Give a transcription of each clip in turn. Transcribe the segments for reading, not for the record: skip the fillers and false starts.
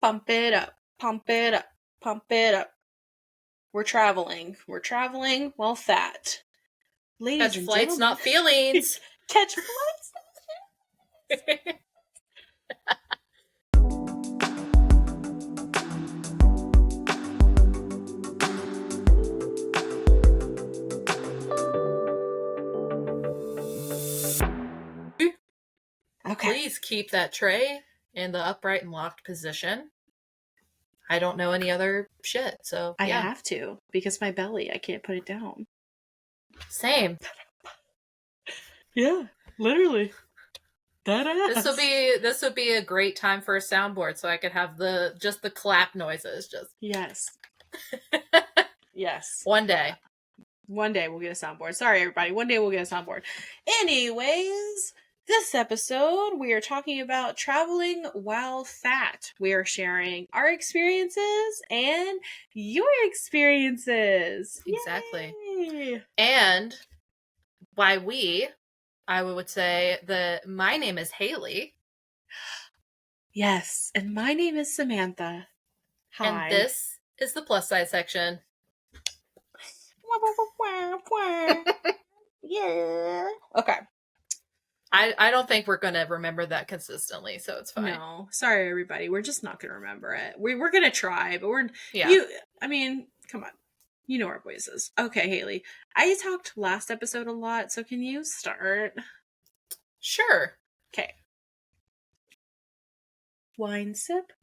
Pump it up, pump it up, pump it up. We're traveling. We're traveling while fat. Ladies Catch and flights, gentlemen. not feelings. Catch flights. Okay. Please keep that tray in the upright and locked position. I don't know any other shit, so I yeah. have to because my belly, I can't put it down. Same. Yeah, literally. That ass. This would be a great time for a soundboard, so I could have the clap noises. Just Yes. Yes. one day. One day we'll get a soundboard. Sorry, everybody. One day we'll get a soundboard. Anyways, this episode we are talking about traveling while fat. We are sharing our experiences and your experiences. Exactly. Yay! And by I would say that my name is Hayley. Yes, and my name is Samantha. Hi. And this is the plus size section. Yeah. Okay. I don't think we're going to remember that consistently, so it's fine. No. Sorry, everybody. We're just not going to remember it. We're going to try, but we're... Yeah. I mean, come on. You know our voices. Okay, Hayley. I talked last episode a lot, so can you start? Sure. Okay. Wine sip.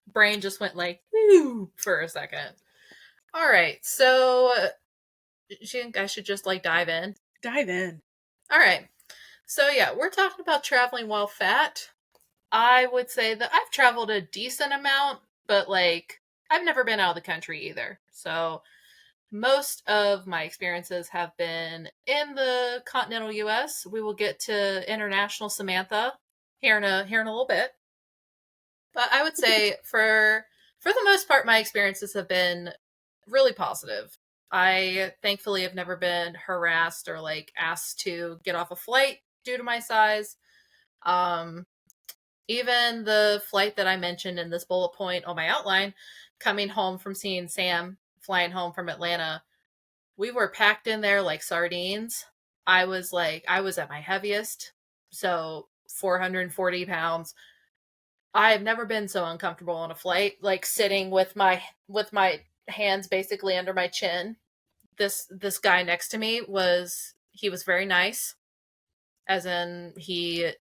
Brain just went like, woo, for a second. All right, so do you think I should just like dive in? Dive in. All right. So yeah, we're talking about traveling while fat. I would say that I've traveled a decent amount, but like I've never been out of the country either. So most of my experiences have been in the continental US. We will get to international Samantha here in a little bit. But I would say for the most part my experiences have been really positive. I thankfully have never been harassed or like asked to get off a flight due to my size. Even the flight that I mentioned in this bullet point on my outline, coming home from seeing Sam flying home from Atlanta, we were packed in there like sardines. I was at my heaviest, so 440 pounds. I've never been so uncomfortable on a flight, like sitting with my hands basically under my chin. This guy next to me was very nice, as in he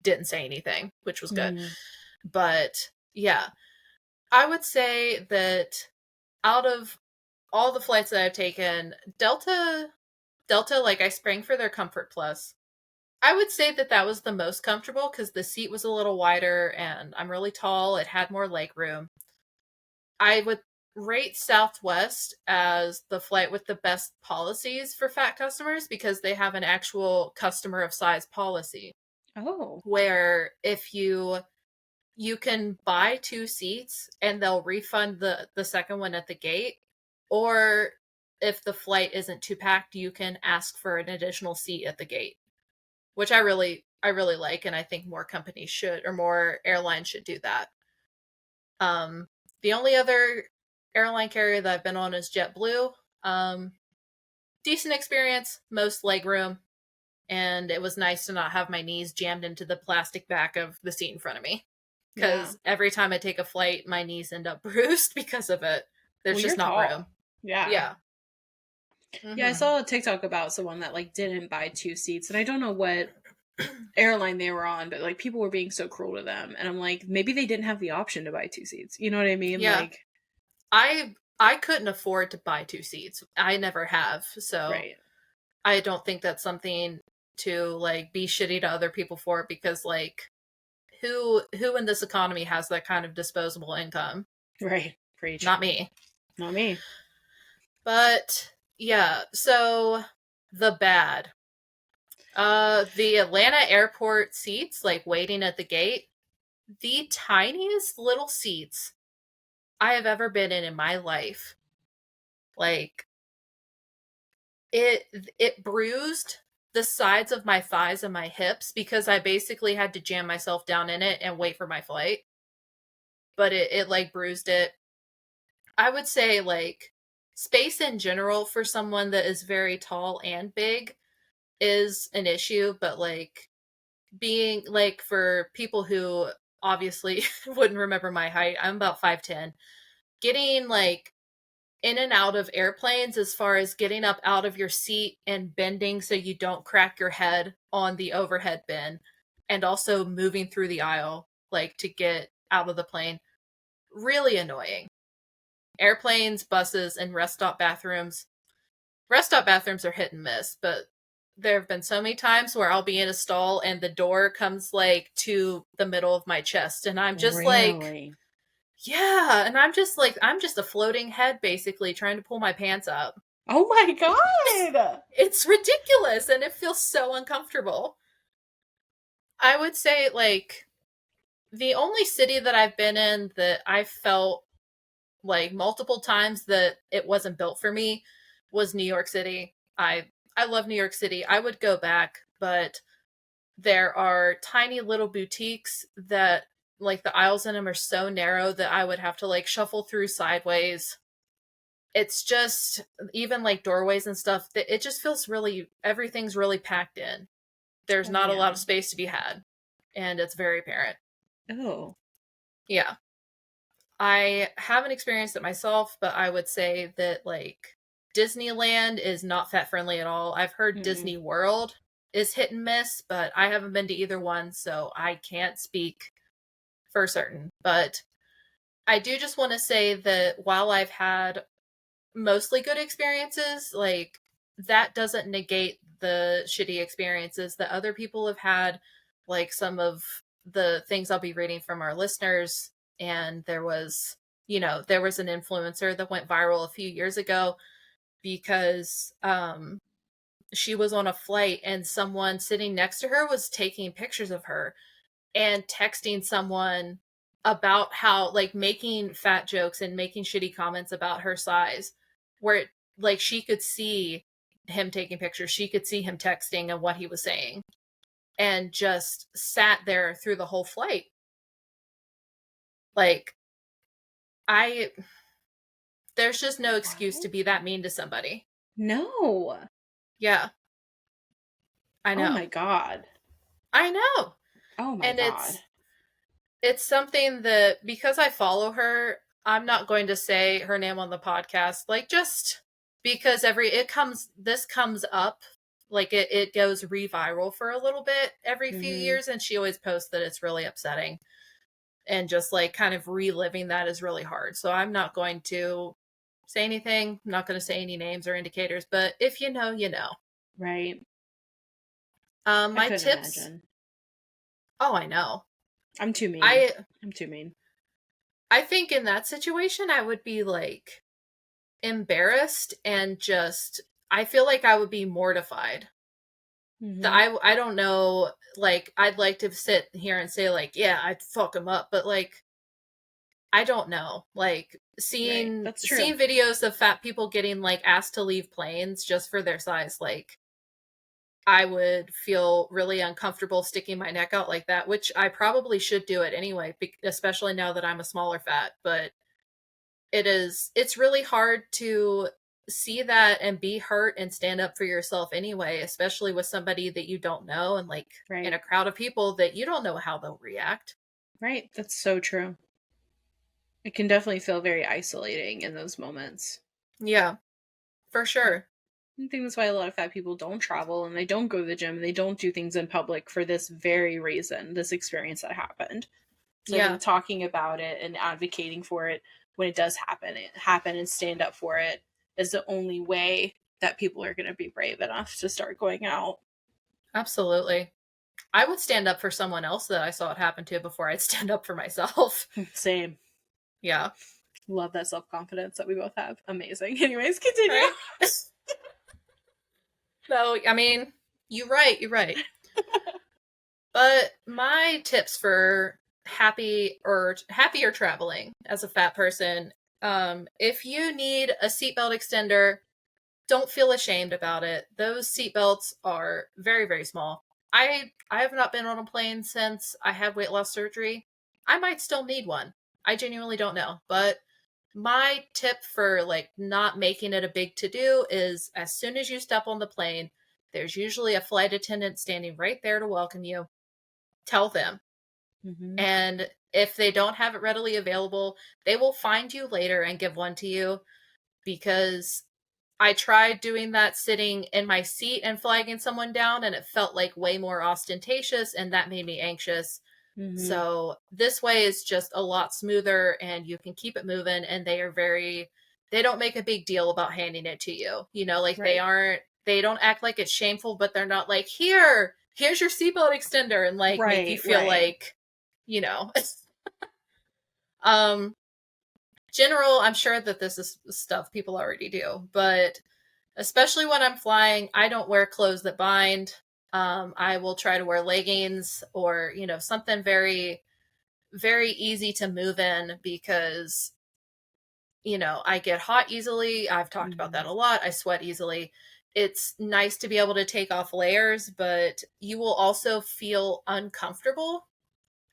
didn't say anything, which was good. But yeah, I would say that out of all the flights that I've taken, Delta, like I sprang for their Comfort Plus. I would say that was the most comfortable because the seat was a little wider and I'm really tall. It had more leg room. I would rate Southwest as the flight with the best policies for fat customers because they have an actual customer of size policy. Oh. Where if you can buy 2 seats and they'll refund the second one at the gate, or if the flight isn't too packed, you can ask for an additional seat at the gate, which I really like, and I think more companies should, or more airlines should do that. The only other airline carrier that I've been on is JetBlue. Decent experience, most legroom, and it was nice to not have my knees jammed into the plastic back of the seat in front of me. Because every time I take a flight, my knees end up bruised because of it. There's just not room. Yeah. Yeah. Mm-hmm. Yeah, I saw a TikTok about someone that like didn't buy 2 seats, and I don't know what airline they were on, but like people were being so cruel to them, and I'm like, maybe they didn't have the option to buy 2 seats. You know what I mean? Yeah. Like, I couldn't afford to buy 2 seats. I never have, so right. I don't think that's something to like be shitty to other people for, because like who in this economy has that kind of disposable income? Right. Preach. Not me. Not me. But yeah, so the bad. The Atlanta airport seats, like waiting at the gate, the tiniest little seats I have ever been in my life. Like it bruised the sides of my thighs and my hips because I basically had to jam myself down in it and wait for my flight. But it like bruised it. I would say like space in general for someone that is very tall and big is an issue, but like being like for people who obviously wouldn't remember my height, I'm about 5'10". Getting like in and out of airplanes as far as getting up out of your seat and bending so you don't crack your head on the overhead bin and also moving through the aisle like to get out of the plane, really annoying. Airplanes, buses, and rest stop bathrooms. Rest stop bathrooms are hit and miss, but there have been so many times where I'll be in a stall and the door comes like to the middle of my chest and I'm just like, Really? yeah, and I'm just like, I'm just a floating head basically trying to pull my pants up. Oh my god! It's ridiculous and it feels so uncomfortable. I would say like the only city that I've been in that I felt like multiple times that it wasn't built for me was New York City. I love New York City. I would go back, but there are tiny little boutiques that like the aisles in them are so narrow that I would have to like shuffle through sideways. It's just even like doorways and stuff that it just feels really everything's really packed in. There's Oh not a lot man. of space to be had, and it's very apparent. Oh. Yeah. I haven't experienced it myself, but I would say that like Disneyland is not fat friendly at all. I've heard Mm-mm. Disney World is hit and miss, but I haven't been to either one, so I can't speak for certain. But I do just want to say that while I've had mostly good experiences, like that doesn't negate the shitty experiences that other people have had, like some of the things I'll be reading from our listeners. And there was, there was an influencer that went viral a few years ago because she was on a flight and someone sitting next to her was taking pictures of her and texting someone about how like making fat jokes and making shitty comments about her size where like she could see him taking pictures, she could see him texting and what he was saying and just sat there through the whole flight. Like I there's just no excuse to What? be that mean to somebody. No. Yeah, I Oh know. my god. I know. Oh my And god. it's something that because I follow her, I'm not going to say her name on the podcast. Like just because this comes up, like it goes reviral for a little bit every few Mm-hmm. years, and she always posts that it's really upsetting. And just like kind of reliving that is really hard. So I'm not going to say anything. I'm not going to say any names or indicators, but if you know, you know. Right. I My couldn't tips. imagine. Oh, I know. I'm too mean. I I'm too mean. I think in that situation I would be like embarrassed and just I feel like I would be mortified. Mm-hmm. I don't know, like I'd like to sit here and say like, yeah, I'd fuck him up, but like I don't know. Like Right. seeing That's true. seeing videos of fat people getting like asked to leave planes just for their size, like I would feel really uncomfortable sticking my neck out like that, which I probably should do it anyway, especially now that I'm a smaller fat, but it's really hard to see that and be hurt and stand up for yourself anyway, especially with somebody that you don't know and like in Right. a crowd of people that you don't know how they'll react. Right. That's so true. It can definitely feel very isolating in those moments. Yeah, for Yeah. sure. I think that's why a lot of fat people don't travel and they don't go to the gym and they don't do things in public for this very reason, this experience that happened. So I Yeah, think talking about it and advocating for it when it does happen and stand up for it is the only way that people are going to be brave enough to start going out. absolutely. I would stand up for someone else that I saw it happen to before I'd stand up for myself. Same. Yeah. Love that self-confidence that we both have. Amazing. Anyways, continue. Right? No, I mean, you're right, you're right. But my tips for happier traveling as a fat person, if you need a seatbelt extender, don't feel ashamed about it. Those seatbelts are very, very small. I have not been on a plane since I had weight loss surgery. I might still need one. I genuinely don't know. But my tip for like not making it a big to do is as soon as you step on the plane, there's usually a flight attendant standing right there to welcome you. Tell them. Mm-hmm. And if they don't have it readily available, they will find you later and give one to you, because I tried doing that sitting in my seat and flagging someone down, and it felt like way more ostentatious, and that made me anxious. Mm-hmm. So this way is just a lot smoother, and you can keep it moving, and they don't make a big deal about handing it to you. You know, like Right. they don't act like it's shameful, but they're not like, here's your seatbelt extender, and like make you Right. feel Right. like, you know. um General, I'm sure that this is stuff people already do, but especially when I'm flying, I don't wear clothes that bind. I will try to wear leggings or, something very, very easy to move in, because, I get hot easily. I've talked about Mm-hmm. that a lot. I sweat easily. It's nice to be able to take off layers, but you will also feel uncomfortable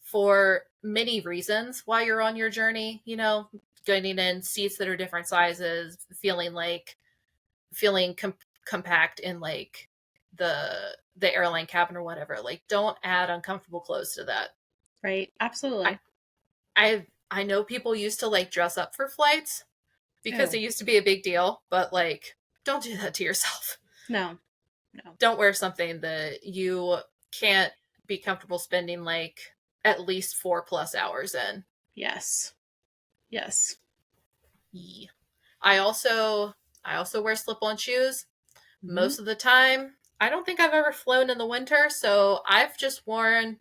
for many reasons while you're on your journey, getting in seats that are different sizes, feeling compact in like the airline cabin or whatever. Like, don't add uncomfortable clothes to that. Right. I Absolutely. I know people used to like dress up for flights because Oh, it used to be a big deal, but like, don't do that to yourself. no. No. Don't wear something that you can't be comfortable spending like at least 4+ hours in. Yes. Yes. Yeah. I also wear slip-on shoes Mm-hmm. most of the time. I don't think I've ever flown in the winter, so I've just worn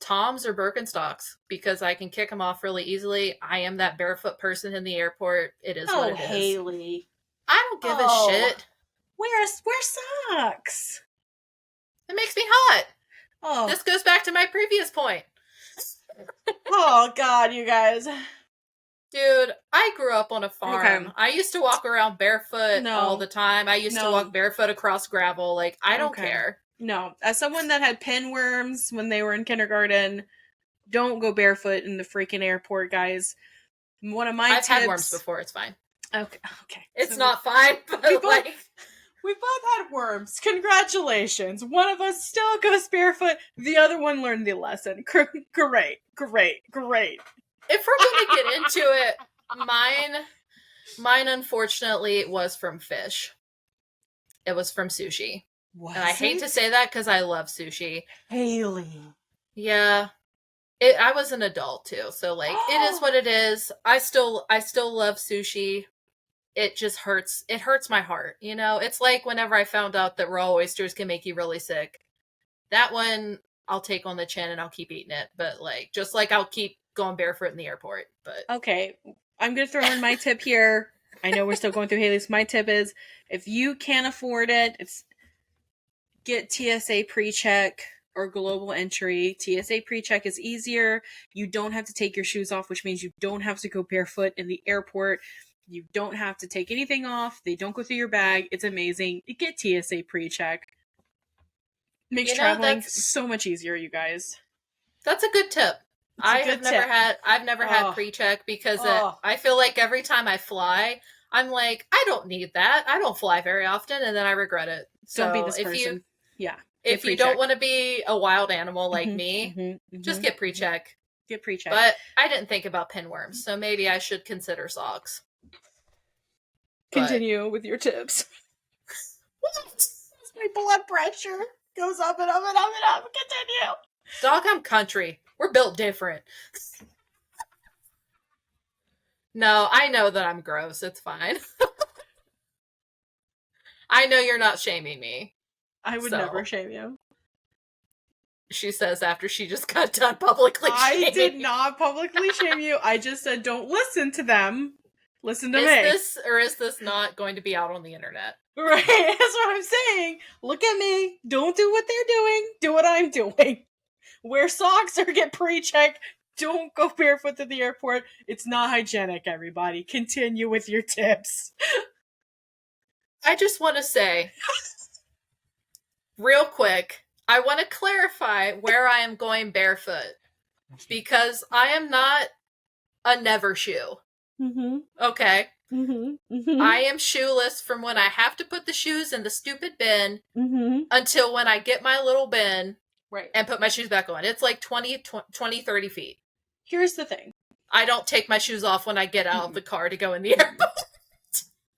Toms or Birkenstocks because I can kick them off really easily. I am that barefoot person in the airport. It is what Oh, it is. Haley. I don't give a Oh, shit. wear socks. It makes me hot. Oh, This goes back to my previous point. oh God, you guys. Dude, I grew up on a farm. Okay. I used to walk around barefoot all No, the time. I used to walk no. barefoot across gravel. Like, I don't Okay. care. No. As someone that had pinworms when they were in kindergarten, don't go barefoot in the freaking airport, guys. One of my I've had worms tips. before. It's fine. Okay. Okay. It's So not fine, but we both like, we both had worms. Congratulations. One of us still goes barefoot. The other one learned the lesson. Great. Great. Great. if we're gonna get into it, mine unfortunately was from fish. It was from sushi. And I Was hate to it? say that because I love sushi. Haley. Yeah. I was an adult too, so like it is what it is. I still love sushi. It just hurts. It hurts my heart. It's like whenever I found out that raw oysters can make you really sick. That one I'll take on the chin and I'll keep eating it. But like, just like I'll keep going barefoot in the airport. But Okay, I'm gonna throw in my tip here. I know we're still going through Haley's. My tip is if you can't afford it, it's get TSA pre-check or global entry. TSA pre-check is easier. You don't have to take your shoes off, which means you don't have to go barefoot in the airport. You don't have to take anything off. They don't go through your bag. It's amazing. You get TSA pre-check. Makes you know, traveling that's so much easier, you guys. that's a good tip. It's a good tip. I've never had Oh, pre-check because oh. I feel like every time I fly, I'm like, I don't need that. I don't fly very often, and then I regret it. Don't be So this person. Yeah. Get if you don't pre-check. want to be a wild animal like Mm-hmm, me, mm-hmm, just mm-hmm. get pre-check. Get pre-check. But I didn't think about pinworms, so maybe I should consider socks. But Continue with your tips. My blood pressure goes up and up and up and up. Continue. dog, I'm country. We're built different. No, I know that I'm gross. It's fine. I know you're not shaming me. I would So, never shame you. she says after she just got done publicly I shaming did me. not publicly shame you. I just said don't listen to them. Listen to Is me. this not going to be out on the internet? Right, that's what I'm saying. Look at me. Don't do what they're doing. Do what I'm doing. Wear socks or get pre-check. Don't go barefoot to the airport. It's not hygienic, everybody. Continue with your tips. I just want to say, real quick, I want to clarify where I am going barefoot. Because I am not a never shoe. Mm-hmm. Okay? Mm-hmm. Mm-hmm. I am shoeless from when I have to put the shoes in the stupid bin Mm-hmm. until when I get my little bin Right. and put my shoes back on. It's like 20, 30 feet. Here's the thing. I don't take my shoes off when I get out of the car to go in the airport.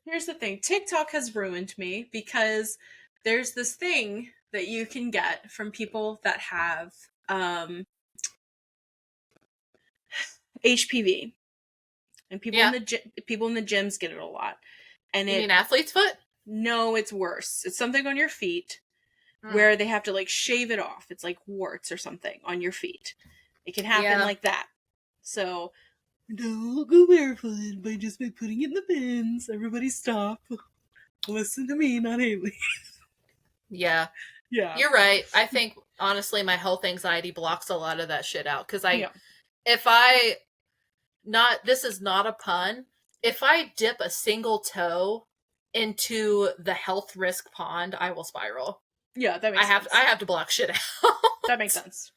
Here's the thing. TikTok has ruined me because there's this thing that you can get from people that have HPV, and people in the people in the gyms get it a lot. And you mean athlete's foot? No, it's worse. It's something on your feet where they have to like shave it off. It's like warts or something on your feet. It can happen like that. So don't go barefoot by putting it in the bins. Everybody stop. Listen to me, not Hayley. Yeah. Yeah. You're right. I think, honestly, my health anxiety blocks a lot of that shit out. Because this is not a pun, if I dip a single toe into the health risk pond, I will spiral. Yeah, that makes sense. I have to block shit out. That makes sense.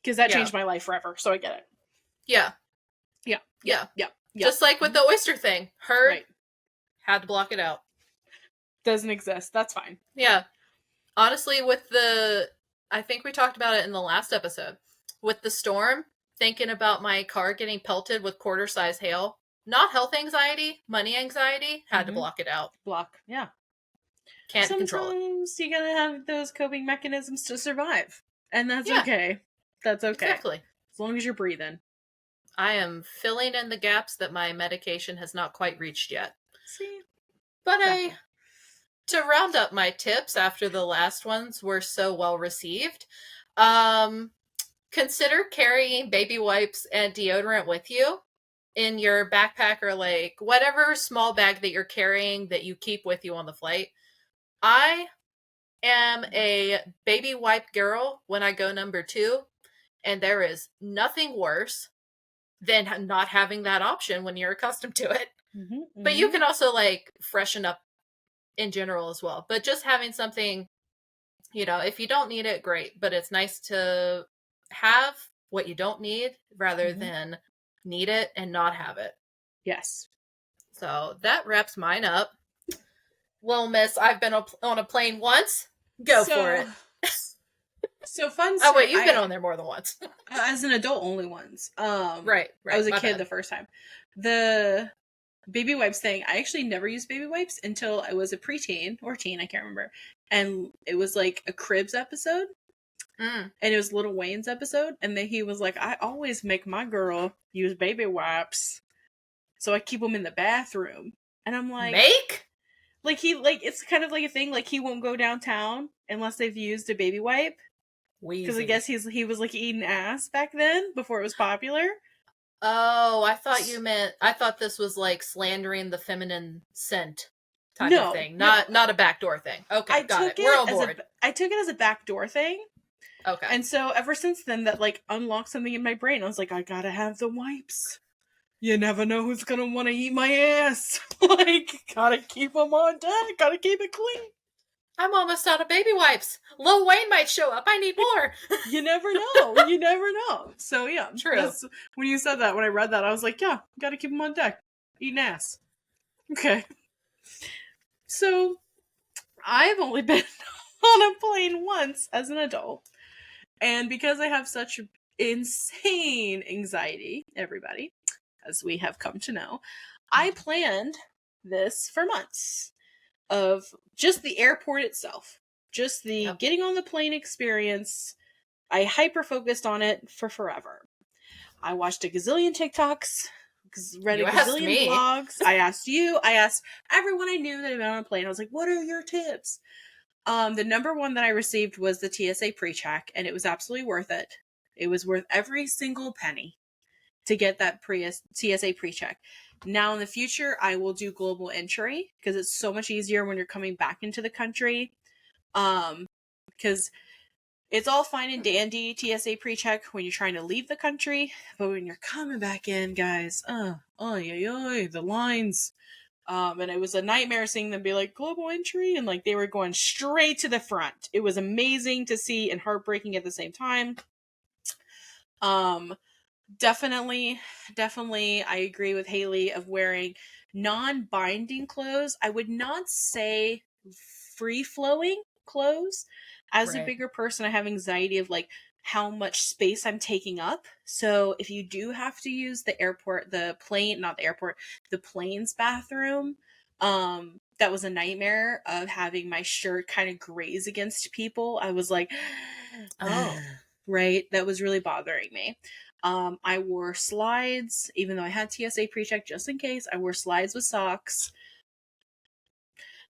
Because that changed my life forever, so I get it. Yeah. Just like with the oyster thing. Had to block it out. Doesn't exist. That's fine. Yeah. Honestly, I think we talked about it in the last episode. With the storm, thinking about my car getting pelted with quarter-size hail. Not health anxiety, money anxiety. Had to block it out. Yeah. Can't control it. Sometimes you gotta have those coping mechanisms to survive. And that's okay. That's okay. Exactly. As long as you're breathing. I am filling in the gaps that my medication has not quite reached yet. See? But to round up my tips after the last ones were so well received, consider carrying baby wipes and deodorant with you in your backpack or like whatever small bag that you're carrying that you keep with you on the flight. I am a baby wipe girl when I go number 2, and there is nothing worse than not having that option when you're accustomed to it. But you can also like freshen up in general as well. But just having something, if you don't need it, great. But it's nice to have what you don't need rather than need it and not have it. Yes. So that wraps mine up. Little miss, I've been on a plane once. Go for it. So fun. Oh wait, you've been on there more than once. As an adult, only once. Right. I was a kid the first time. The baby wipes thing, I actually never used baby wipes until I was a preteen or teen, I can't remember. And it was like a Cribs episode. And it was Lil Wayne's episode. And then he was like, I always make my girl use baby wipes. So I keep them in the bathroom. And I'm like... Like, it's kind of like a thing, like, he won't go downtown unless they've used a baby wipe. Because I guess he was, like, eating ass back then, before it was popular. Oh, I thought this was, like, slandering the feminine scent type of thing. Not a backdoor thing. Okay, got it. We're on board. I took it as a backdoor thing. Okay. And so, ever since then, that, like, unlocked something in my brain. I was like, I gotta have the wipes. You never know who's gonna want to eat my ass. Like, gotta keep them on deck. Gotta keep it clean. I'm almost out of baby wipes. Lil Wayne might show up. I need more. You never know. You never know. So, yeah. True. When you said that, when I read that, I was like, yeah, gotta keep them on deck. Eating ass. Okay. So, I've only been on a plane once as an adult. And because I have such insane anxiety, everybody, as we have come to know, I planned this for months of just the airport itself, just the getting on the plane experience. I hyper-focused on it for forever. I watched a gazillion TikToks, read a gazillion blogs. I asked you, I asked everyone I knew that had been on a plane. I was like, what are your tips? The number one that I received was the TSA pre-check, and it was absolutely worth it. It was worth every single penny to get that TSA pre-check. Now in the future, I will do global entry because it's so much easier when you're coming back into the country. Because it's all fine and dandy, TSA pre-check, when you're trying to leave the country. But when you're coming back in, guys, the lines. And it was a nightmare seeing them be like, global entry, and like they were going straight to the front. It was amazing to see and heartbreaking at the same time. Um, definitely, I agree with Hayley of wearing non-binding clothes. I would not say free-flowing clothes. As a Right. bigger person, I have anxiety of like how much space I'm taking up. So if you do have to use the airport, the plane, not the airport, the plane's bathroom, that was a nightmare of having my shirt kind of graze against people. I was like, Oh. right, that was really bothering me. I wore slides, even though I had TSA pre-check just in case. I wore slides with socks.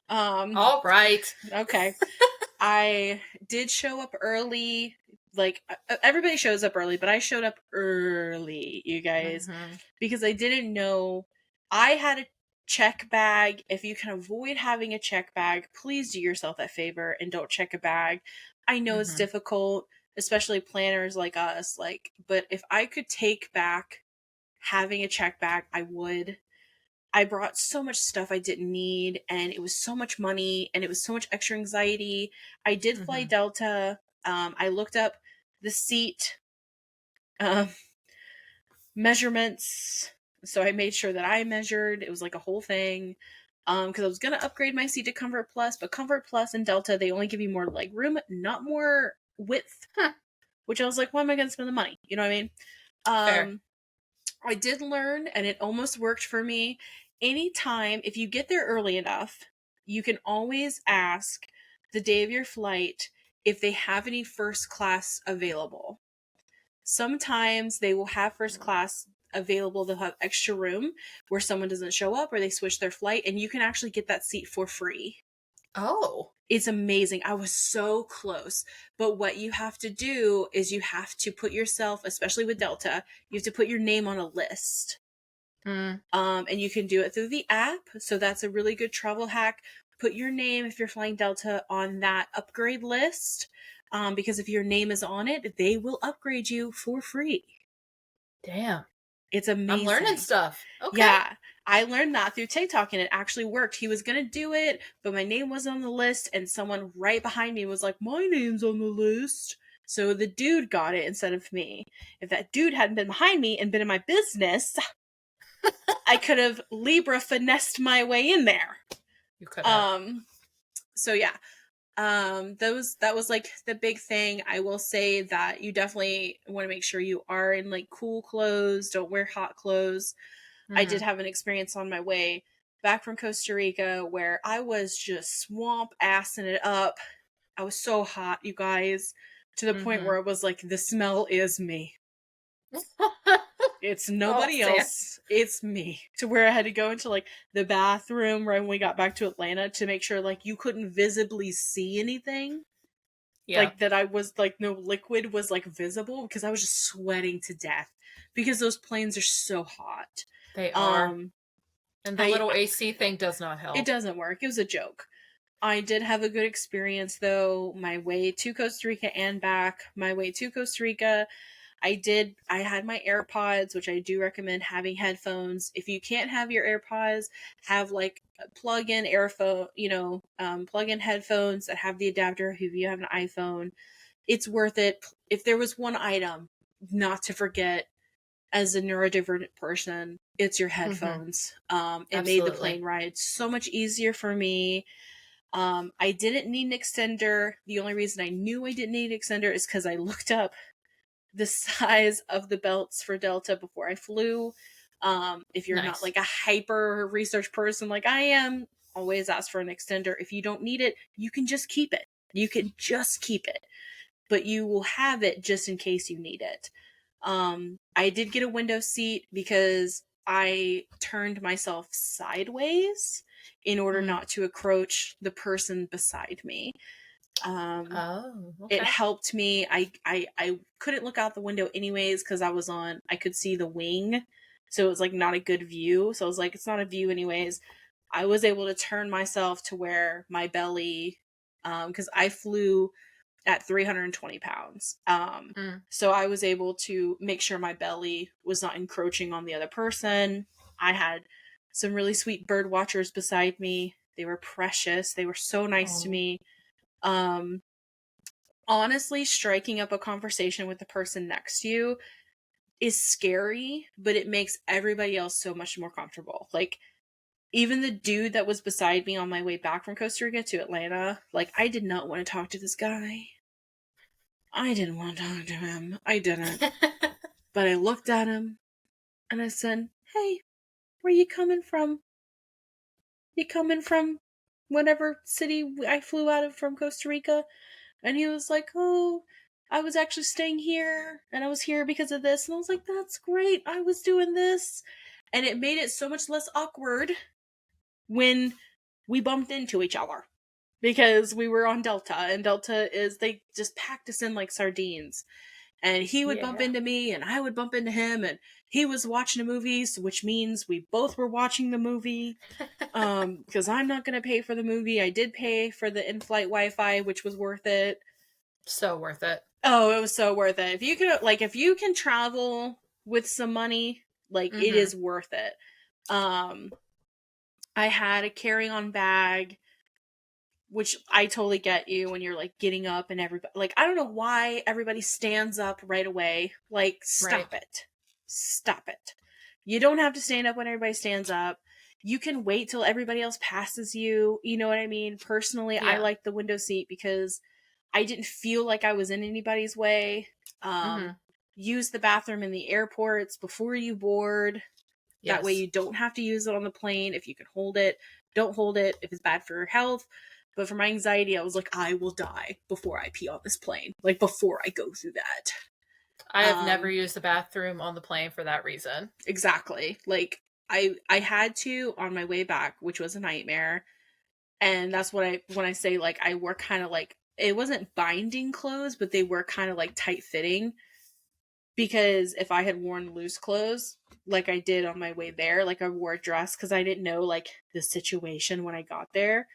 All right. Okay. I did show up early. Like, everybody shows up early, but I showed up early, you guys, Mm-hmm. because I didn't know. I had a check bag. If you can avoid having a check bag, please do yourself that favor and don't check a bag. I know it's Mm-hmm. difficult, especially planners like us. Like, but if I could take back having a check bag, I would. I brought so much stuff I didn't need, and it was so much money, and it was so much extra anxiety. I did fly Mm-hmm. Delta. I looked up the seat um, measurements, so I made sure that I measured. It was like a whole thing. Because I was gonna upgrade my seat to Comfort Plus, but Comfort Plus and Delta, they only give you more leg room, not more width. Huh. Which I was like, why am I gonna spend the money? You know what I mean? Fair. I did learn, and it almost worked for me. Anytime, if you get there early enough, you can always ask the day of your flight if they have any first class available. Sometimes they will have first class available, they'll have extra room where someone doesn't show up or they switch their flight, and you can actually get that seat for free. Oh. It's amazing. I was so close. But what you have to do is you have to put yourself, especially with Delta, you have to put your name on a list. Mm. And you can do it through the app. So that's a really good travel hack. Put your name, if you're flying Delta, on that upgrade list. Because if your name is on it, they will upgrade you for free. Damn. It's I'm learning amazing. stuff. Okay. Yeah, I learned that through TikTok and it actually worked. He was going to do it, but my name wasn't on the list, and someone right behind me was like, my name's on the list. So the dude got it instead of me. If that dude hadn't been behind me and been in my business, I could have Libra finessed my way in there. You could have. So yeah. That was like the big thing. I will say that you definitely want to make sure you are in like cool clothes, don't wear hot clothes. I Mm-hmm. did have an experience on my way back from Costa Rica where I was just swamp assing it up. I was so hot, you guys, to the point Mm-hmm. where I was like, the smell is me. It's Oh, nobody Sam. else. It's me. To where I had to go into like the bathroom right when we got back to Atlanta to make sure like you couldn't visibly see anything. Yeah, Like that I was like no liquid was like visible because I was just sweating to death because those planes are so hot. they are. Um And the I little AC thing does not It help. doesn't work. It was a joke. I did have a good experience though. My way to Costa Rica and back. My way to Costa Rica, I had my AirPods, which I do recommend having headphones. If you can't have your AirPods, have like plug-in earphone, plug-in headphones that have the adapter if you have an iPhone. It's worth it. If there was one item not to forget as a neurodivergent person, it's your Mm-hmm. headphones. It made the Absolutely. plane ride so much easier for me. I didn't need an extender. The only reason I knew I didn't need an extender is because I looked up the size of the belts for Delta before I flew. If you're not Nice. like a hyper research person like I am, always ask for an extender. If you don't need it, you can just keep it. You can just keep it, but you will have it just in case you need it. I did get a window seat because I turned myself sideways in order Mm. not to approach the person beside me. Um, Oh, it okay. helped me. I couldn't look out the window anyways because I could see the wing, so it was like not a good view. So I was like, it's not a view anyways. I was able to turn myself to where my belly, because I flew at 320 pounds. Mm. So I was able to make sure my belly was not encroaching on the other person. I had some really sweet bird watchers beside me. They were precious. They were so nice to Oh. me. Um, Honestly, striking up a conversation with the person next to you is scary, but it makes everybody else so much more comfortable. Like, even the dude that was beside me on my way back from Costa Rica to Atlanta, like, I did not want to talk to this guy. I didn't want to talk to him. I didn't. But I looked at him and I said, "Hey, where you coming from? You coming from whatever city I flew out of from Costa Rica?" And he was like, "Oh, I was actually staying here and I was here because of this." And I was like, "That's great. I was doing this." And it made it so much less awkward when we bumped into each other because we were on Delta, and Delta is, they just packed us in like sardines. And he would bump Yeah. into me and I would bump into him, and he was watching a movie, which means we both were watching the movie. Because I'm not going to pay for the movie. I did pay for the in-flight Wi-Fi, which was worth it. So worth it. Oh, it was so worth it. If you can travel with some money, like, it Mm-hmm. is worth it. I had a carry-on bag, which I totally get you when you're like getting up and everybody, like, I don't know why everybody stands up right away. Like, Right. stop it. Stop it. You don't have to stand up when everybody stands up. You can wait till everybody else passes you. You know what I mean? Personally, I Yeah. like the window seat because I didn't feel like I was in anybody's way. Mm-hmm. Use the bathroom in the airports before you board. That way Yes. you don't have to use it on the plane. If you can hold it, don't hold it if it's bad for your health. But for my anxiety, I was like, I will die before I pee on this plane. Like, before I go through that. I have never used the bathroom on the plane for that reason. Exactly. Like, I had to on my way back, which was a nightmare. And that's what when I say, like, I wore kind of like, it wasn't binding clothes, but they were kind of like tight fitting. Because if I had worn loose clothes, like I did on my way there, like I wore a dress because I didn't know like the situation when I got there.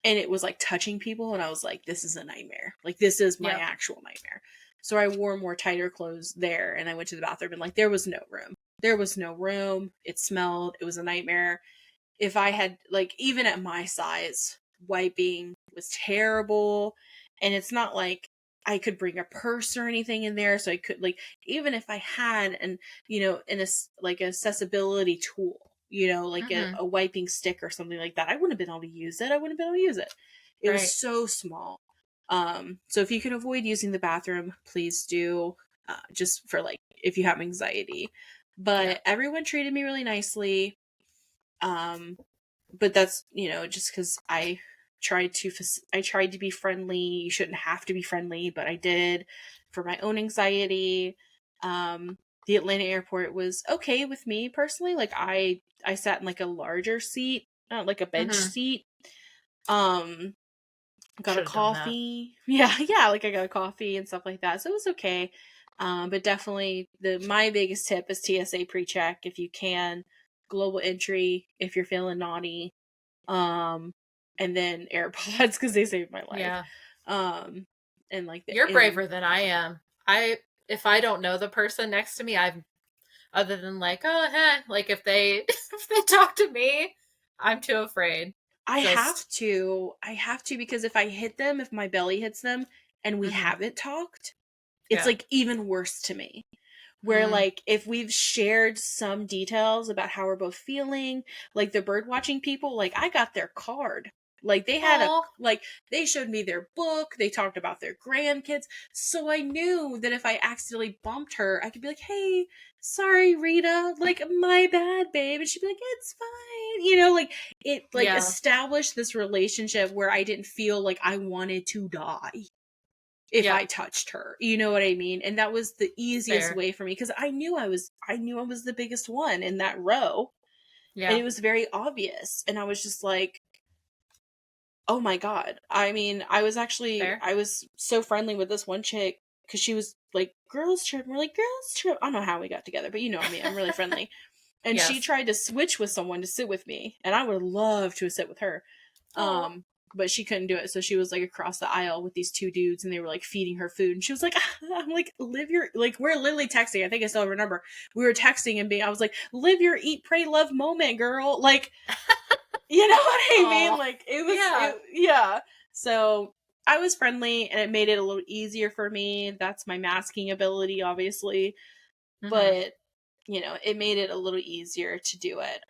And it was like touching people, and I was like, this is a nightmare. Like, this is my Yep. actual nightmare. So I wore more tighter clothes there, and I went to the bathroom, and like, there was no room. There was no room. It smelled. It was a nightmare. If I had, like, even at my size, wiping was terrible. And it's not like I could bring a purse or anything in there. So I could, like, even if I had like accessibility tool, like Mm-hmm. a wiping stick or something like that, I wouldn't have been able to use it. I wouldn't have been able to use it. It was Right. so small. So if you can avoid using the bathroom, please do, just for, like, if you have anxiety. Yeah. But everyone treated me really nicely. Um, but that's, just because I tried to be friendly. You shouldn't have to be friendly, but I did for my own anxiety. The Atlanta airport was okay with me personally. Like, I sat in like a larger seat, not like a bench Mm-hmm. seat. Um, got a Should have done that. coffee. Yeah, yeah, like I got a coffee and stuff like that. So it was okay. But definitely my biggest tip is TSA pre-check if you can, global entry if you're feeling naughty, um, and then AirPods because they saved my life. Yeah. Um, and like You're braver than I am. If I don't know the person next to me, I've other than like, oh heh, like if they if they talk to me, I'm too afraid. Just I have to because if my belly hits them and we mm-hmm. haven't talked, it's Yeah. like even worse to me. Where, Mm. like, if we've shared some details about how we're both feeling, like the bird watching people, like, I got their card. Like, Oh, they showed me their book, they talked about their grandkids, so I knew that if I accidentally bumped her, I could be like, hey, sorry, Rita, like, my bad, babe, and she'd be like, it's fine, like, it, like, yeah. established this relationship where I didn't feel like I wanted to die if Yep. I touched her. You know what I mean? And that was the easiest Fair. way for me because I knew I was the biggest one in that row, and Yeah. it was very obvious. And I was just like, "Oh my god." I mean, Fair. I was so friendly with this one chick cuz she was like, "Girls trip." And we're like, "Girls trip." I don't know how we got together, but you know me. I'm really friendly. And she Yes. tried to switch with someone to sit with me, and I would love to sit with her. Oh. but she couldn't do it. So she was like across the aisle with these two dudes, and they were like feeding her food. And she was like, I'm like, live your, like, we're literally texting. I think I still remember. We were texting and I was like, live your eat, pray, love moment, girl. Like, you know what I mean? Aw. Like, it was, Yeah. yeah. So I was friendly, and it made it a little easier for me. That's my masking ability, obviously. Mm-hmm. But, you know, it made it a little easier to do it.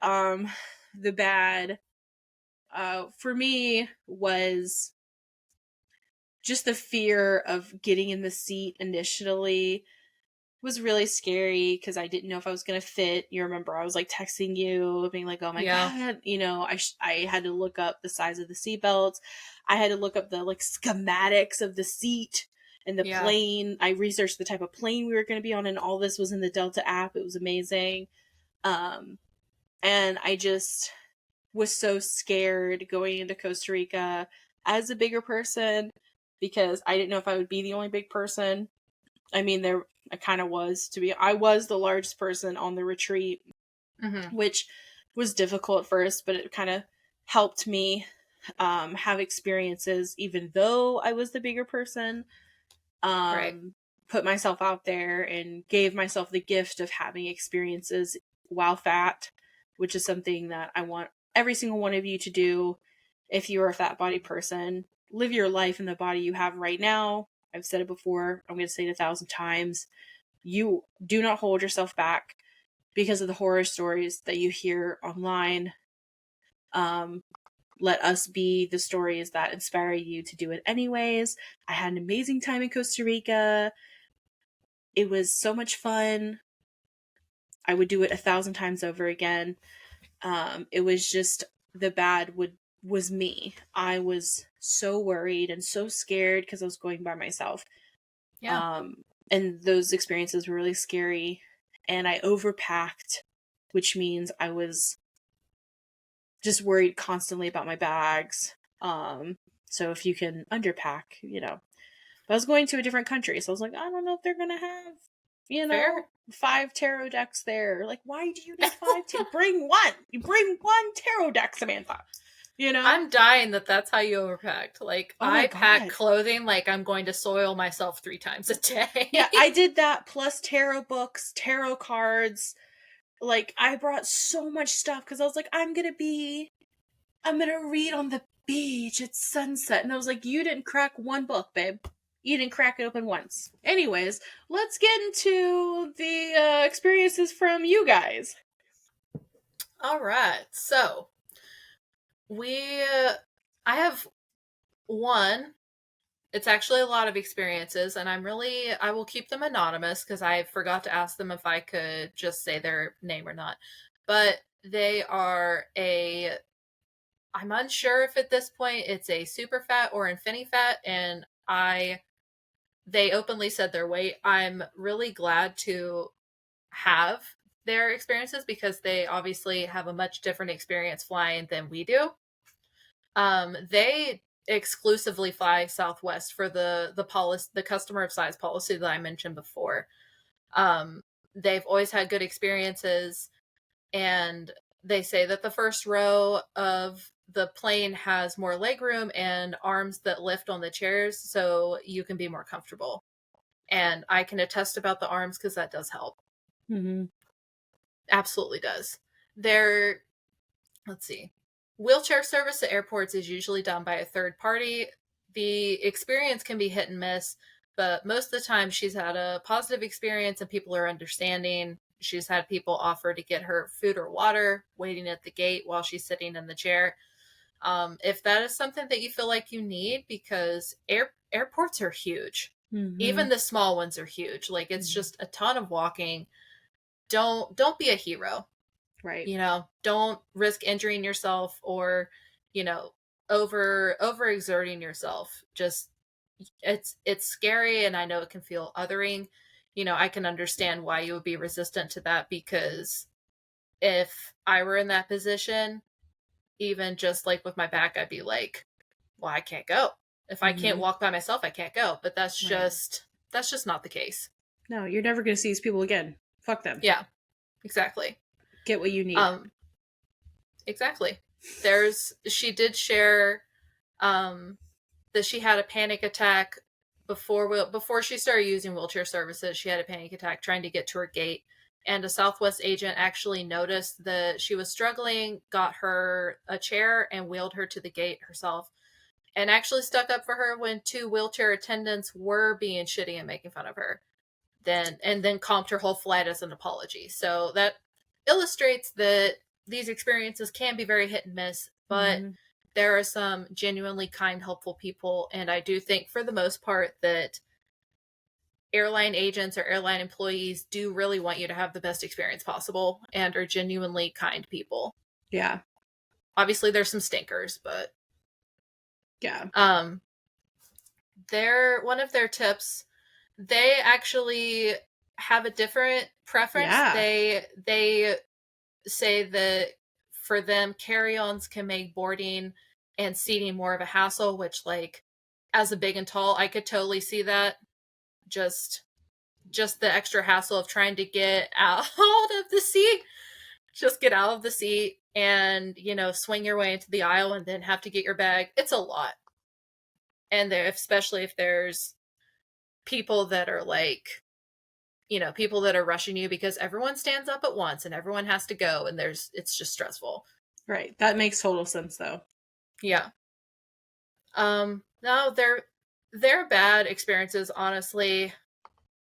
The bad, for me was just the fear of getting in the seat initially was really scary because I didn't know if I was going to fit. You remember I was like texting you being like, oh my Yeah. God, you know, I had to look up the size of the seat belts. I had to look up the like schematics of the seat and the Yeah. plane. I researched the type of plane we were going to be on, and all this was in the Delta app. It was amazing. And I just was so scared going into Costa Rica as a bigger person because I didn't know if I would be the only big person. I mean, there I kind of was to be. I was the largest person on the retreat, Mm-hmm. which was difficult at first, but it kind of helped me have experiences, even though I was the bigger person. Right. Put myself out there and gave myself the gift of having experiences while fat, which is something that I want every single one of you to do. If you're a fat body person, live your life in the body you have right now. I've said it before. I'm going to say it 1,000 times. You do not hold yourself back because of the horror stories that you hear online. Let us be the stories that inspire you to do it anyways. I had an amazing time in Costa Rica. It was so much fun. I would do it 1,000 times over again. It was just the bad was me. I was so worried and so scared because I was going by myself. Yeah. And those experiences were really scary. And I overpacked, which means I was just worried constantly about my bags. So if you can underpack, you know. But I was going to a different country, so I was like, I don't know if they're gonna have, you know, Fair. 5 tarot decks there. Like, why do you need 5? Bring one. You bring one tarot deck, Samantha. You know? I'm dying that's how you overpacked. Like, Oh my I pack God. clothing like I'm going to soil myself 3 times a day. Yeah, I did that plus tarot books, tarot cards. Like, I brought so much stuff because I was like, I'm gonna read on the beach at sunset. And I was like, you didn't crack one book, babe. You didn't crack it open once. Anyways, let's get into the experiences from you guys. All right. So, I have one. It's actually a lot of experiences, and I will keep them anonymous because I forgot to ask them if I could just say their name or not. But they are I'm unsure if at this point it's a super fat or infini fat, and they openly said their weight. I'm really glad to have their experiences because they obviously have a much different experience flying than we do. They exclusively fly Southwest for the policy, the customer of size policy that I mentioned before. They've always had good experiences, and they say that the first row of the plane has more legroom and arms that lift on the chairs so you can be more comfortable. And I can attest about the arms because that does help. Mm-hmm. Absolutely does. They're, let's see, wheelchair service at airports is usually done by a third party. The experience can be hit and miss, but most of the time she's had a positive experience and people are understanding. She's had people offer to get her food or water waiting at the gate while she's sitting in the chair. If that is something that you feel like you need, because airports are huge. Mm-hmm. Even the small ones are huge. Like, it's just a ton of walking. Don't be a hero. Right. You know, don't risk injuring yourself or, you know, overexerting yourself. Just it's scary, and I know it can feel othering. You know, I can understand why you would be resistant to that, because if I were in that position, even just like with my back, I'd be like, well, I can't go. If I can't Mm-hmm. walk by myself, I can't go. But that's Right. just not the case. No, you're never going to see these people again. Fuck them. Yeah, exactly. Get what you need. Exactly. She did share that she had a panic attack before she started using wheelchair services. She had a panic attack trying to get to her gate, and a Southwest agent actually noticed that she was struggling, got her a chair, and wheeled her to the gate herself, and actually stuck up for her when two wheelchair attendants were being shitty and making fun of her. Then comped her whole flight as an apology. So that illustrates that these experiences can be very hit and miss, but there are some genuinely kind, helpful people, and I do think for the most part that airline agents or airline employees do really want you to have the best experience possible and are genuinely kind people. Yeah. Obviously there's some stinkers, but yeah. One of their tips, they actually have a different preference. Yeah. They say that for them, carry-ons can make boarding and seating more of a hassle, which, like, as a big and tall, I could totally see that. Just the extra hassle of trying to get out of the seat. Just get out of the seat and, swing your way into the aisle and then have to get your bag. It's a lot. And especially if there's people that are like, people that are rushing you because everyone stands up at once and everyone has to go and it's just stressful. Right. That makes total sense though. Yeah. No, their bad experiences honestly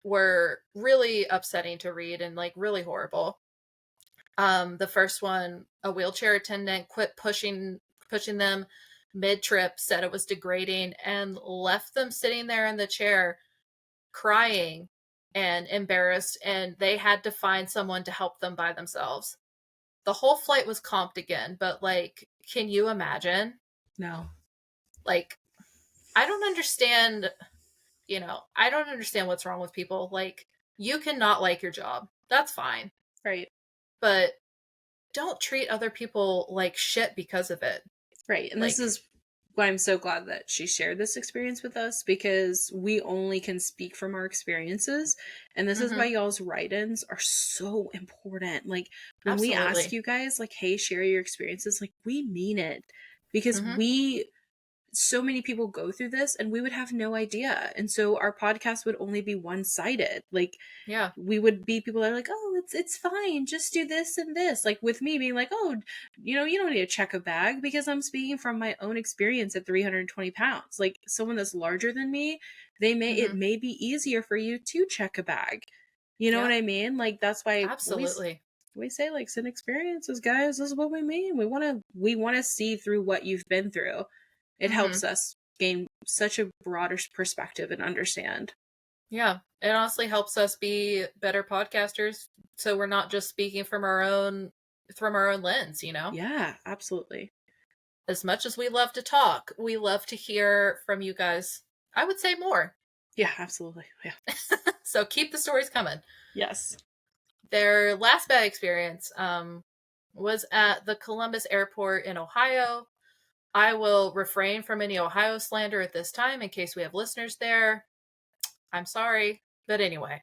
were really upsetting to read and like really horrible. The first one, a wheelchair attendant quit pushing them mid-trip, said it was degrading, and left them sitting there in the chair crying and embarrassed, and they had to find someone to help them by themselves. The whole flight was comped again, but like, can you imagine? No. Like, I don't understand, I don't understand what's wrong with people. Like, you cannot like your job. That's fine. Right. But don't treat other people like shit because of it. Right. And this is why I'm so glad that she shared this experience with us, because we only can speak from our experiences. And this is why y'all's write-ins are so important. Like, when we ask you guys, like, hey, share your experiences, like, we mean it. Because so many people go through this and we would have no idea. And so our podcast would only be one-sided. Like, yeah, we would be people that are like, oh, it's fine, just do this and this. Like with me being like, oh, you don't need to check a bag, because I'm speaking from my own experience at 320 pounds. Like, someone that's larger than me, it may be easier for you to check a bag. You know what I mean? Like, that's why absolutely we say, like, send experiences, guys. This is what we mean. We want to see through what you've been through. It helps us gain such a broader perspective and understand. Yeah, it honestly helps us be better podcasters, so we're not just speaking from our own lens, Yeah, absolutely. As much as we love to talk, we love to hear from you guys. I would say more. Yeah, absolutely. Yeah. So keep the stories coming. Yes. Their last bad experience was at the Columbus airport in Ohio. I will refrain from any Ohio slander at this time in case we have listeners there. I'm sorry. But anyway,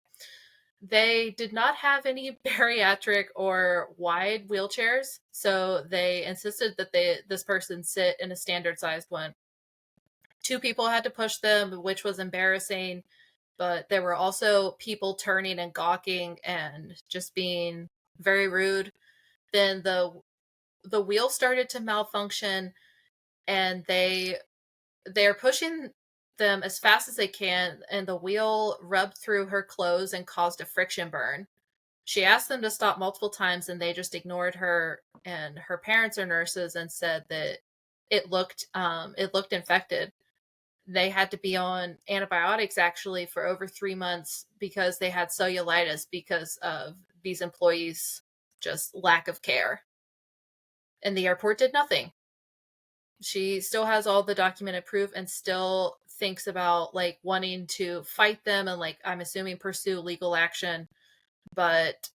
they did not have any bariatric or wide wheelchairs, so they insisted that this person sit in a standard sized one. Two people had to push them, which was embarrassing, but there were also people turning and gawking and just being very rude. Then the wheel started to malfunction, and they're pushing them as fast as they can, and the wheel rubbed through her clothes and caused a friction burn. She asked them to stop multiple times, and they just ignored her, and her parents are nurses and said that it looked infected. They had to be on antibiotics actually for over 3 months because they had cellulitis because of these employees' just lack of care. And the airport did nothing. She still has all the documented proof and still thinks about like wanting to fight them and, like, I'm assuming pursue legal action, but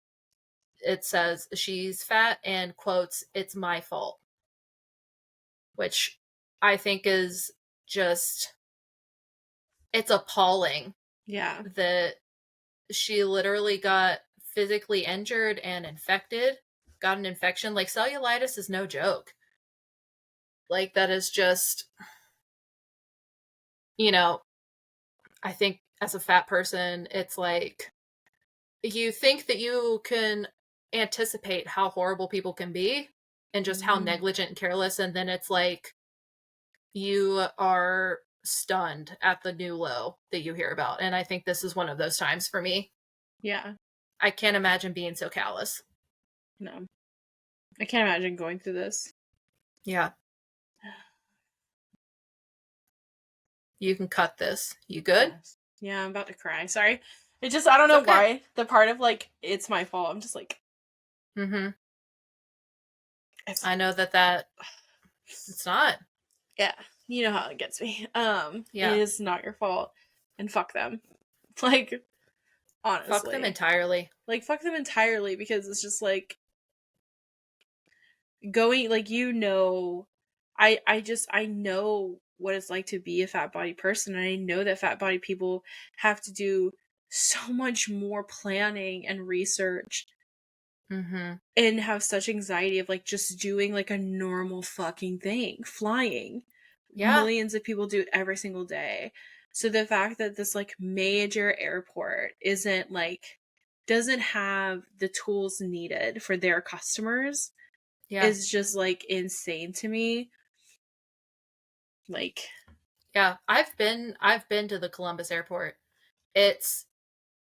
it says she's fat and quotes, "It's my fault," which I think is just, it's appalling. Yeah. That she literally got physically injured and got an infection. Like, cellulitis is no joke. Like, that is just, you know, I think as a fat person, it's like you think that you can anticipate how horrible people can be and just how Mm, negligent and careless, and then it's like you are stunned at the new low that you hear about. And I think this is one of those times for me. yeah, I can't imagine being so callous. no. I can't imagine going through this. Yeah. You can cut this. You good? Yes. Yeah, I'm about to cry. Sorry. It just, I don't It's know okay. why. The part of like, it's my fault. I'm just like, Mm-hmm. it's, I know that it's not. yeah, you know how it gets me. It Yeah. is not your fault. And fuck them. Like, Fuck them honestly. entirely. Like, fuck them entirely because it's just like, going, like, I know what it's like to be a fat body person, and I know that fat body people have to do so much more planning and research Mm-hmm. and have such anxiety of like just doing like a normal fucking thing, flying. Yeah. Millions of people do it every single day. So the fact that this like major airport isn't like, doesn't have the tools needed for their customers Yeah. is just like insane to me. Like, Yeah. I've been to the Columbus airport. It's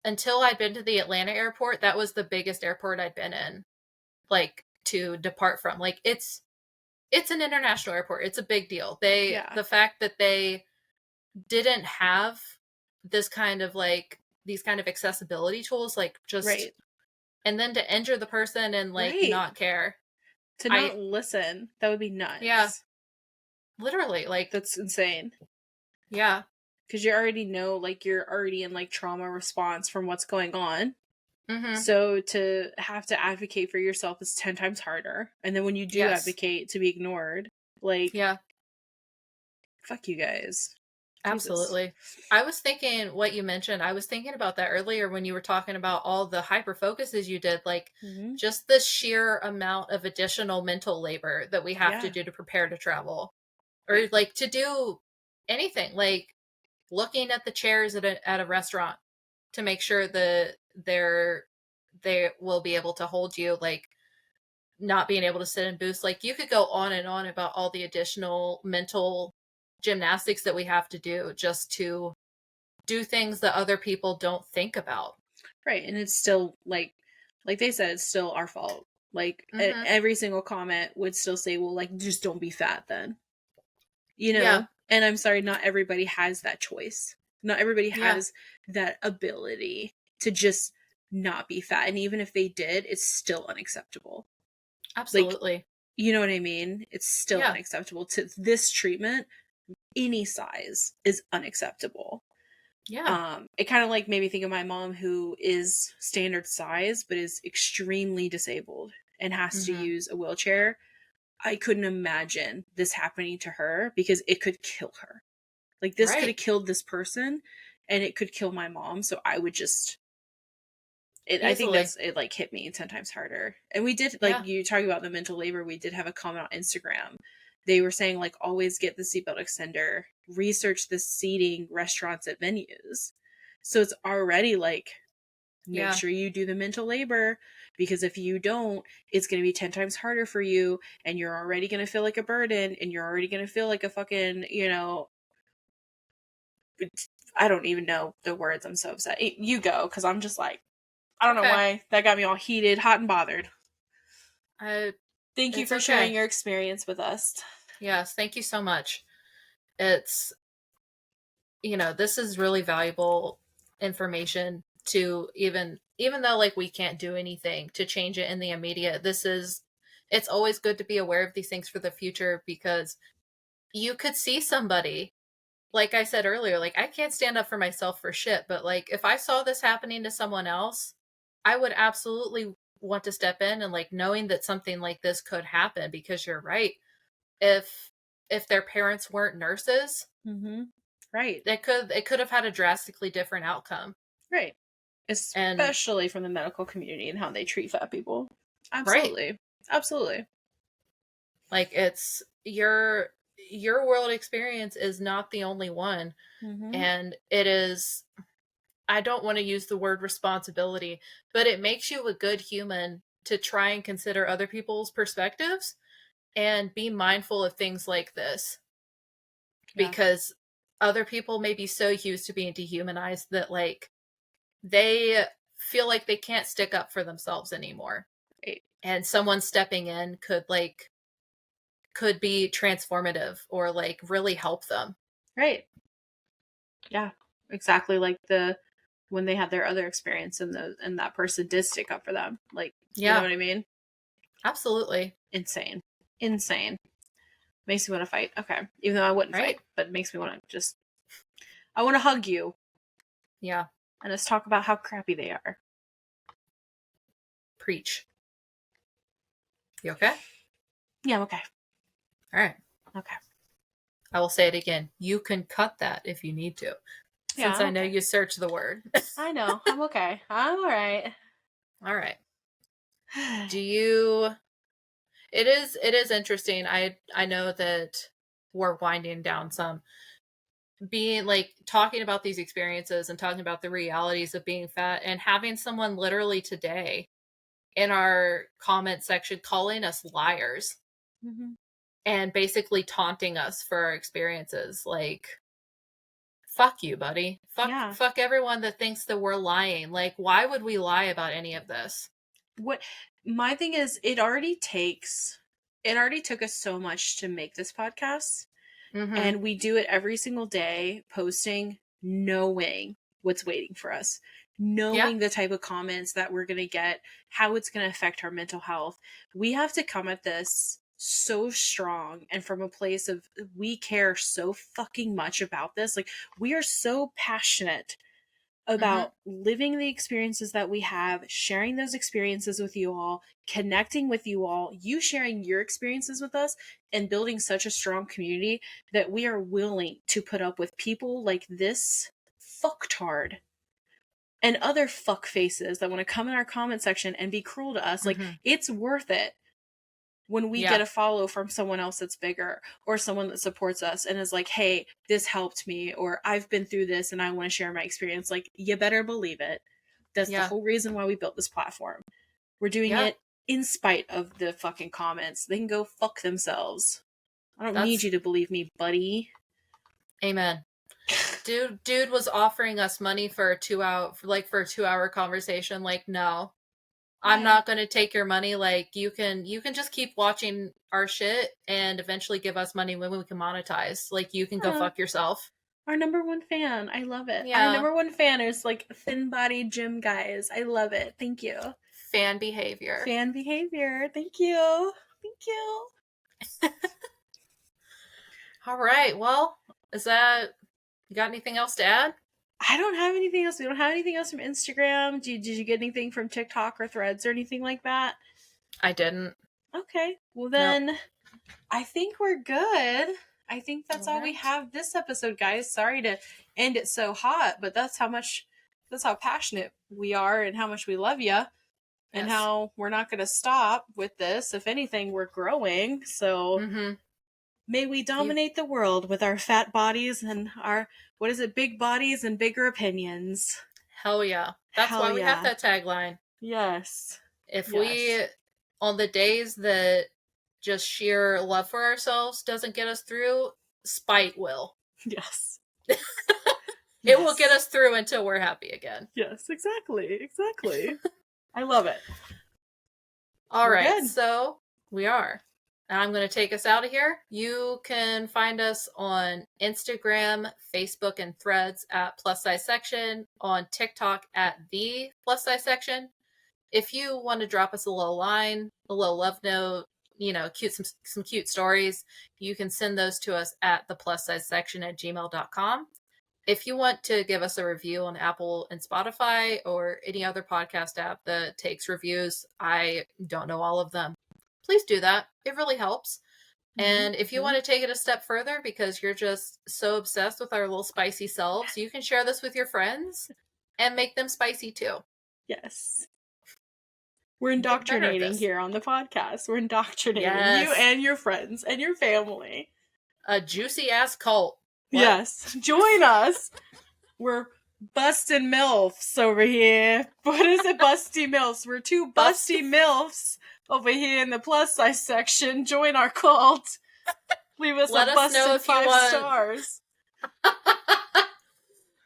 until I'd been to the Atlanta airport, that was the biggest airport I'd been in, like to depart from. Like it's an international airport. It's a big deal. yeah, The fact that they didn't have this kind of like these kind of accessibility tools, like just right, and then to injure the person and like right. not care. To I not listen, that would be Yeah, nuts. literally like That's insane. yeah. Because you already know, like, you're already in like trauma response from what's going on. Mhm. So to have to advocate for yourself is 10 times harder. And then when you do Yes. advocate to be ignored, like, Yeah, fuck you guys. Jesus. absolutely. I was thinking what you mentioned. I was thinking about that earlier when you were talking about all the hyper focuses you did, like Hmm. just the sheer amount of additional mental labor that we have to Yeah. do to prepare to travel or Right. like to do anything, like looking at the chairs at a restaurant to make sure that they will be able to hold you, like not being able to sit in booths. Like you could go on and on about all the additional mental gymnastics that we have to do just to do things that other people don't think about. Right. And it's still like they said, it's still our fault. Like, Hmm. every single comment would still say, well, like, just don't be fat then. You Yeah. know? And I'm sorry, not everybody has that choice. Not everybody Yeah. has that ability to just not be fat. And even if they did, it's still unacceptable. Like, Absolutely. you know what I mean? It's still Yeah. unacceptable. To this treatment, any size is unacceptable. Yeah. It kind of like made me think of my mom who is standard size but is extremely disabled and has to Hmm. use a wheelchair. I couldn't imagine this happening to her because it could kill her. Like, this could have Right. killed this person and it could kill my mom. So I would just, I think Easily. it like hit me 10 times harder. And we did, like, Yeah. you talking about the mental labor, we did have a comment on Instagram. They were saying, like, always get the seatbelt extender, research the seating restaurants at venues. So it's already like, make Yeah. sure you do the mental labor, because if you don't, it's going to be 10 times harder for you, and you're already going to feel like a burden, and you're already going to feel like a fucking, I don't even know the words. I'm so upset. You go, because I'm just like, I don't know Okay. why that got me all heated, hot, and bothered. I Thank you It's for sharing okay. your experience with us. Yes, thank you so much. It's this is really valuable information to even though like we can't do anything to change it in the immediate. It's always good to be aware of these things for the future because you could see somebody, like I said earlier, like I can't stand up for myself for shit, but like if I saw this happening to someone else, I would absolutely want to step in and like knowing that something like this could happen because you're right. If their parents weren't nurses, Mm-hmm. Right. it could have had a drastically different outcome. Right. And Especially from the medical community and how they treat fat people. right, Absolutely. Absolutely. like your world experience is not the only one. Mm-hmm. And it is, I don't want to use the word responsibility, but it makes you a good human to try and consider other people's perspectives and be mindful of things like this. Yeah. Because other people may be so used to being dehumanized that, like, they feel like they can't stick up for themselves anymore. Right. And someone stepping in could be transformative or like really help them. Right. Yeah. Exactly. Like when they had their other experience and that person did stick up for them. Like, you know Yeah, what I mean? absolutely. Insane. Insane. Makes me want to fight. Okay. Even though I wouldn't Right? fight, but it makes me want to I want to hug you Yeah. and let's talk about how crappy they are. Preach. You okay? Yeah, I'm okay. All right. Okay. I will say it again. You can cut that if you need to. Yeah, Since I I'm know okay. you search the word. I know. I'm okay. I'm all right. All right. Do you it is interesting. I know that we're winding down some, being like talking about these experiences and talking about the realities of being fat, and having someone literally today in our comment section calling us liars Mm-hmm. and basically taunting us for our experiences. Like, fuck you, buddy. Yeah. Fuck everyone that thinks that we're lying. Like, why would we lie about any of this? What my thing is, it already took us so much to make this podcast. Mm-hmm. And we do it every single day, posting, knowing what's waiting for us, Yeah. knowing the type of comments that we're going to get, how it's going to affect our mental health. We have to come at this so strong and from a place of we care so fucking much about this. Like, we are so passionate Mm-hmm. about living the experiences that we have, sharing those experiences with you all, connecting with you all, you sharing your experiences with us, and building such a strong community that we are willing to put up with people like this fucktard and other fuck faces that want to come in our comment section and be cruel to us. Like, Mm-hmm. it's worth it when we Yeah. get a follow from someone else that's bigger or someone that supports us and is like, hey, this helped me, or I've been through this and I want to share my experience. Like, you better believe it. That's the Yeah. whole reason why we built this platform. We're doing Yeah. it in spite of the fucking comments. They can go fuck themselves. I don't need That's you to believe me, buddy. amen. Dude was offering us money for a 2-hour conversation. Like, no, I'm Yeah. not going to take your money. Like, you can just keep watching our shit and eventually give us money when we can monetize. Like, you can go Yeah. fuck yourself. Our number one fan. I love it. Our Yeah. number one fan is like thin bodied gym guys. I love it. Thank you. Fan behavior. Fan behavior. Thank you. Thank you. All right. Well, you got anything else to add? I don't have anything else. We don't have anything else from Instagram. Did you get anything from TikTok or Threads or anything like that? I didn't. Okay. Well, then I think we're good. I think that's all we Alright. have this episode, guys. Sorry to end it so hot, but that's how passionate we are and how much we love you and Yes. how we're not going to stop with this. If anything, we're growing. So Mm-hmm. may we dominate the world with our fat bodies and our, big bodies and bigger opinions. Hell yeah. That's Hell why we have yeah. that tagline. Yes. If Yes. we, on the days that just sheer love for ourselves doesn't get us through, spite will. Yes. It will get us through until we're happy again. Yes, exactly. Exactly. I love it. All We're right, good. so we are. And I'm going to take us out of here. You can find us on Instagram, Facebook, and Threads at Plus Size Section, on TikTok at The Plus Size Section. If you want to drop us a little line, a little love note, some cute stories, you can send those to us at theplussizesection@gmail.com. If you want to give us a review on Apple and Spotify or any other podcast app that takes reviews, I don't know all of them, please do that. It really helps. And if you want to take it a step further because you're just so obsessed with our little spicy selves, you can share this with your friends and make them spicy too. Yes. We're indoctrinating here on the podcast. We're indoctrinating you and your friends and your family. A juicy ass cult. What? Yes. Join us. We're bustin' MILFs over here. What is it? Busty MILFs. We're two busty MILFs over here in the plus size section. Join our cult. Leave us Let a us know bustin' if you 5 want- stars.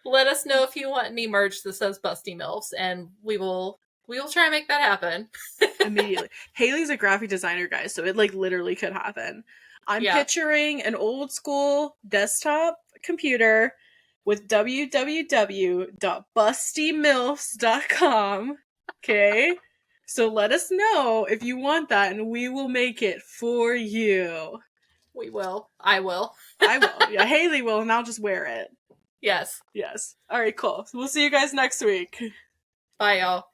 Let us know if you want any merch that says Busty MILFs, and we will try and make that happen. Immediately. Haley's a graphic designer, guys, so it like literally could happen. I'm picturing an old school desktop computer with www.bustymilfs.com. Okay? So let us know if you want that and we will make it for you. We will. I will. I will. Yeah, Haley will, and I'll just wear it. Yes. Yes. All right, cool. We'll see you guys next week. Bye, y'all.